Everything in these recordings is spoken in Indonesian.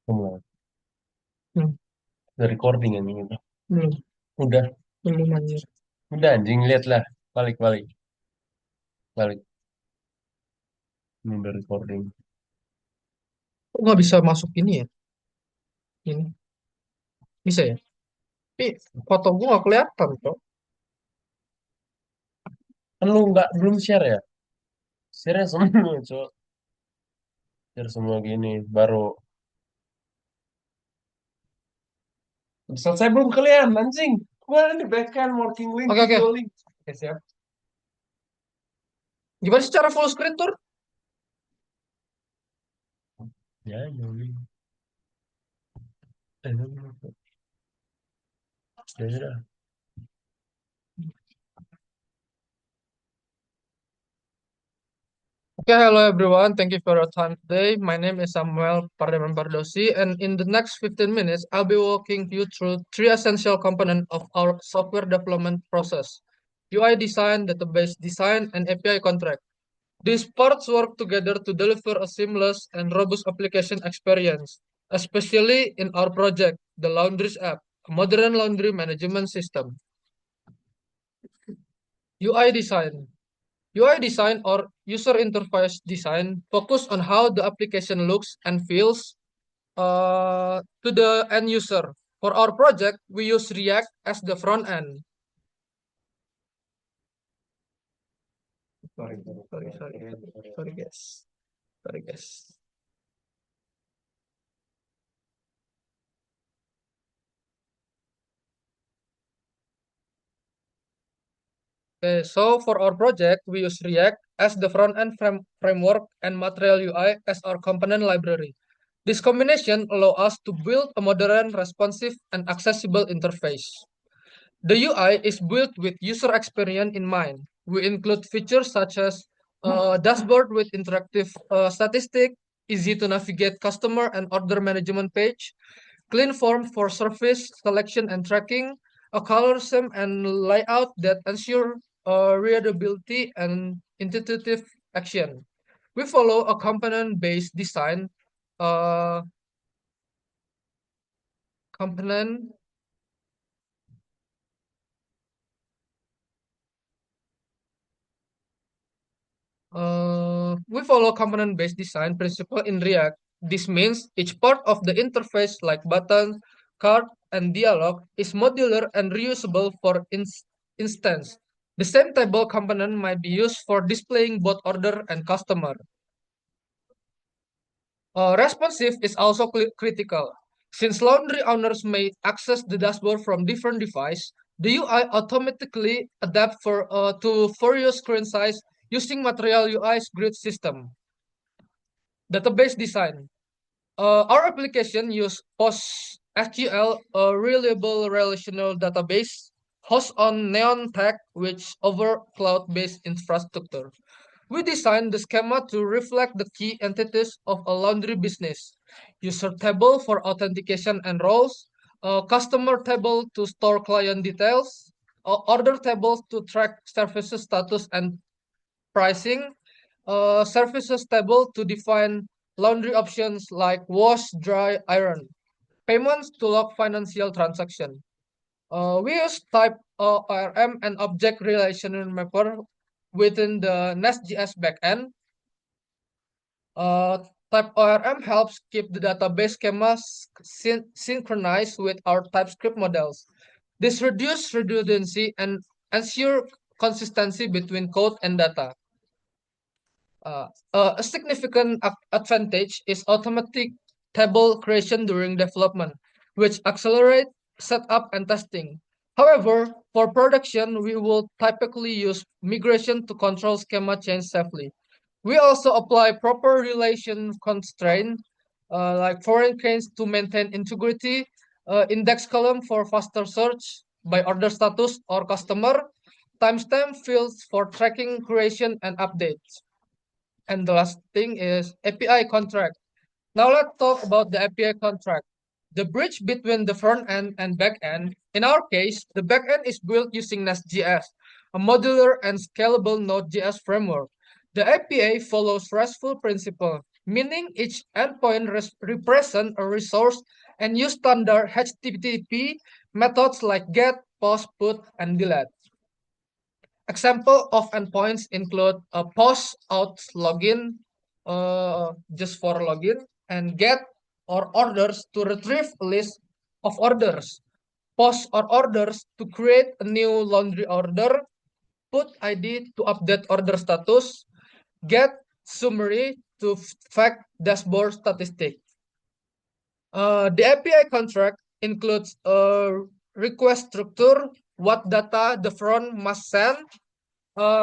Semua. Hmm, Udah recording anjing itu. belum, Udah. belum anjir. Udah anjing lihat lah. Balik balik. Balik. Ini udah recording. Kok nggak bisa masuk ini ya? Ini bisa ya? Tapi foto gua nggak kelihatan kok. Kan lu nggak belum share ya? Share semua, cok. Share semua gini. Baru selesai belum kalian anjing. Gua ini backhand working link Oke, oke. video link. Oke, siap. Gimana sih cara full screen tuh? Ya, Yoli. Ya, udah. Okay, hello everyone. Thank you for your time today. My name is Samuel Pardeman Pardosi, and in the next 15 minutes, I'll be walking you through three essential components of our software development process: UI design, database design, and API contract. These parts work together to deliver a seamless and robust application experience, especially in our project, the Laundries app, a modern laundry management system. UI design. UI design or user interface design focus on how the application looks and feels to the end user. For our project, we use React as the front end. Sorry, sorry, sorry, sorry, guys. Sorry, guys. Okay, so for our project, we use React as the front-end framework and Material UI as our component library. This combination allows us to build a modern, responsive, and accessible interface. The UI is built with user experience in mind. We include features such as a dashboard with interactive statistic, easy to navigate customer and order management page, clean form for service selection and tracking, a color scheme and layout that ensure readability and intuitive action. We follow a component-based design, uh, component we follow component-based design principle in React. This means each part of the interface, like buttons, card, and dialog, is modular and reusable. For instance, the same table component might be used for displaying both order and customer. Responsive is also critical. Since laundry owners may access the dashboard from different devices, the UI automatically adapts to various screen size using Material UI's grid system. Database design. Our application use PostgreSQL, a reliable relational database, host on Neon Tech, which over cloud-based infrastructure. We designed the schema to reflect the key entities of a laundry business. User table for authentication and roles, a customer table to store client details, order tables to track services status and pricing, services table to define laundry options like wash, dry, iron, payments to log financial transaction. We use type ORM and object relational mapper within the Nest.js backend. Uh, Type ORM helps keep the database schemas synchronized with our TypeScript models. This reduces redundancy and ensure consistency between code and data. A significant advantage is automatic table creation during development, which accelerate setup and testing. However, for production, we will typically use migration to control schema change safely. We also apply proper relation constraint, like foreign keys to maintain integrity, index column for faster search by order status or customer, timestamp fields for tracking creation and updates. And the last thing is API contract. Now let's talk about the API contract. The bridge between the front end and back end. In our case, the back end is built using Nest.js, a modular and scalable Node.js framework. The API follows RESTful principle, meaning each endpoint represents a resource and use standard HTTP methods like get, post, put, and delete. Example of endpoints include a post out login just for login and get or orders to retrieve a list of orders, post or orders to create a new laundry order, put ID to update order status, get summary to fact dashboard statistic. The API contract includes a request structure, what data the front must send,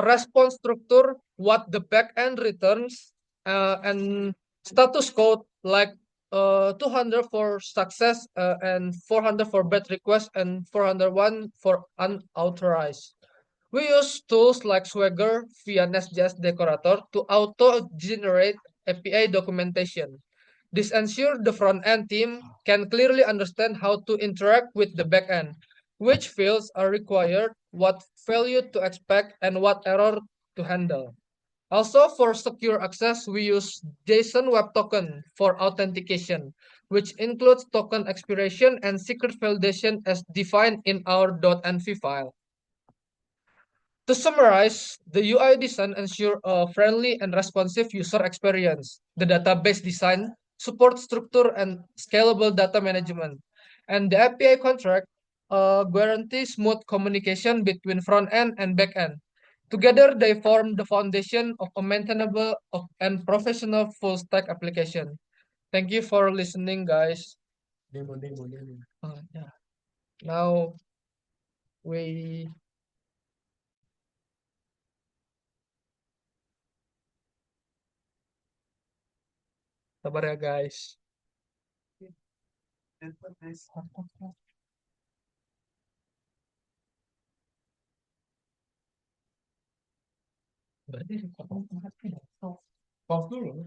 response structure, what the backend returns, and status code like 200 for success and 400 for bad request and 401 for unauthorized. We use tools like Swagger via Nest.js Decorator to auto-generate API documentation. This ensures the front-end team can clearly understand how to interact with the backend, which fields are required, what value to expect, and what error to handle. Also, for secure access, we use JSON Web Token for authentication, which includes token expiration and secret validation as defined in our .env file. To summarize, the UI design ensures a friendly and responsive user experience. The database design supports structure and scalable data management. And the API contract guarantees smooth communication between front end and back end. Together, they form the foundation of a maintainable and professional full stack application. Thank you for listening, guys. Yeah. Now we sabar ya, guys. Berarti pause dulu.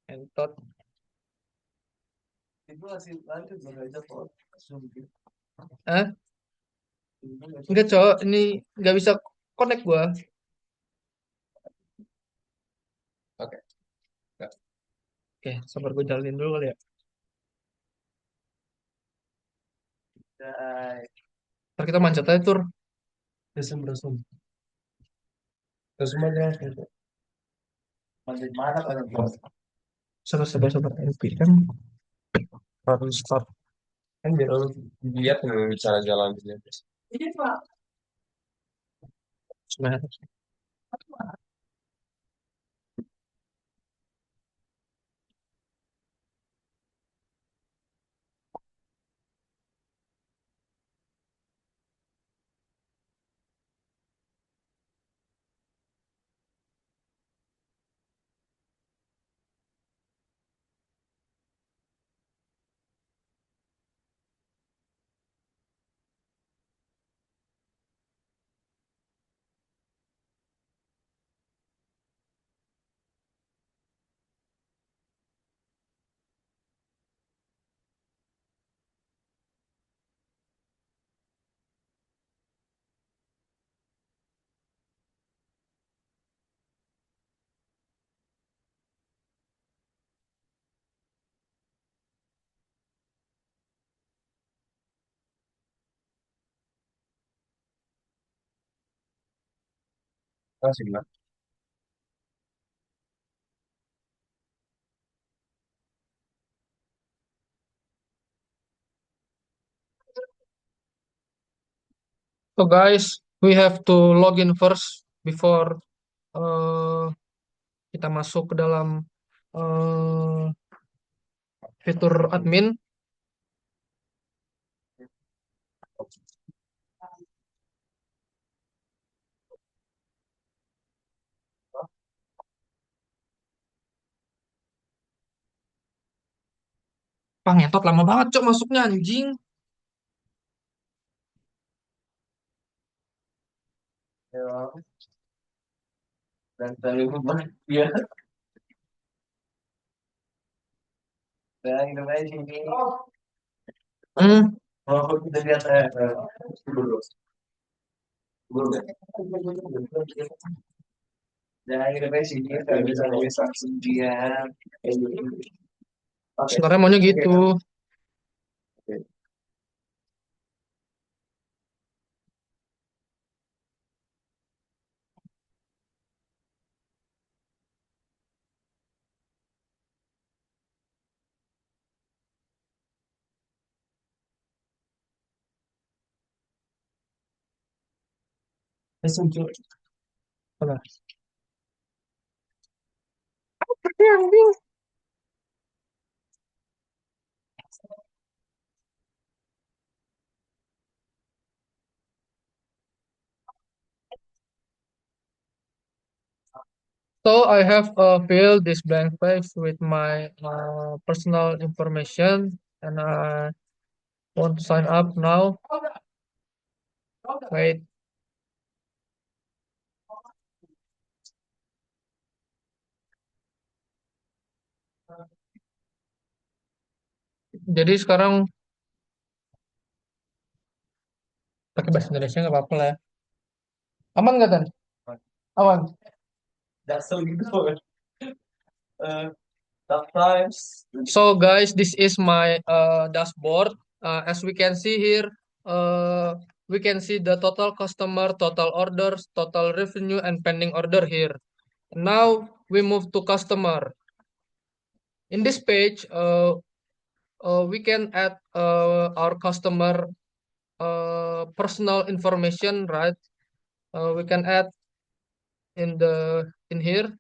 Entot. Hah? Enggak, cowok. Ini nggak bisa connect gua. Oke. Oke. Oke, sabar gue jalanin dulu kali ya. Ntar kita manjat aja tur. Resum. Resum aja. Sabar. MP kan harus start. Kan biar lu lihat cara jalan dia. Sebenarnya. Masih lah. So guys, we have to log in first before uh, kita masuk ke dalam uh, fitur admin. Ngetot lama banget cok masuknya anjing. Ya, dan tadi ya, dan ini. Hmm. Kalau kita lihat dulu, dulu deh. Dan kita sini kalau bisa langsung dia. Oke. Sebenarnya maunya gitu. Langsung tuh. Apa? So I have filled this blank page with my personal information, and I want to sign up now. Wait, jadi sekarang pakai bahasa Indonesia nggak apa-apa lah ya. Aman nggak Tan? Aman. That's so good. Uh, Sometimes. So guys, this is my dashboard. As we can see here, uh, we can see the total customer, total orders, total revenue, and pending order here. Now we move to customer. In this page, we can add our customer personal information, right? We can add in here.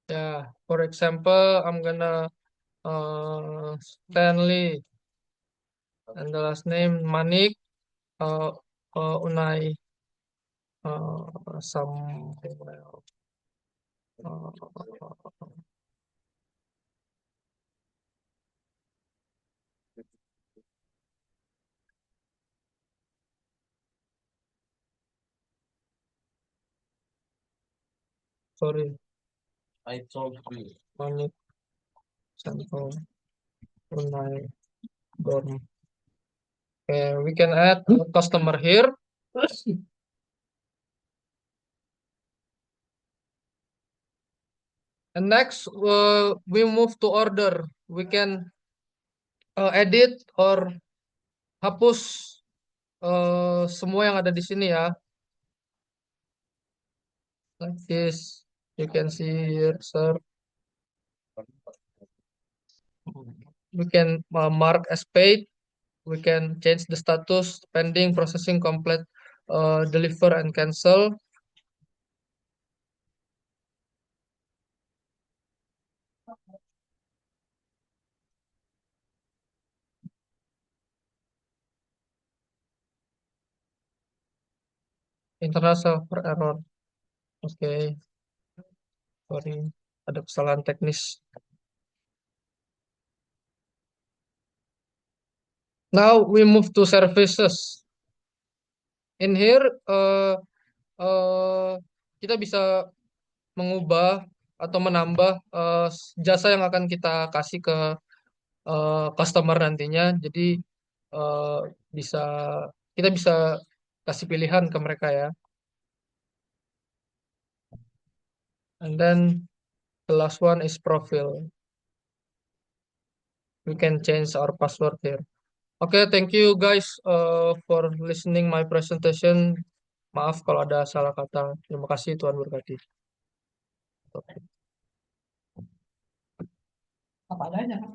Yeah, for example, I'm gonna Stanley and the last name Manik, uh, Unai, something else. Uh, sorry, I told you. Manik, sample, Unai, Dorm. Okay, we can add a customer here. And next, we move to order. We can edit or hapus semua yang ada di sini ya. Like this, you can see here, sir. We can mark as paid. We can change the status pending, processing, complete, deliver, and cancel. Internal server error. Oke, sorry, ada kesalahan teknis. Now we move to services. In here, uh, kita bisa mengubah atau menambah jasa yang akan kita kasih ke customer nantinya. Jadi eh, bisa kita bisa kasih pilihan ke mereka ya. And then the last one is profile. We can change our password here. Okay, thank you guys for listening my presentation. Maaf kalau ada salah kata. Terima kasih Tuhan berkati. Apa adanya.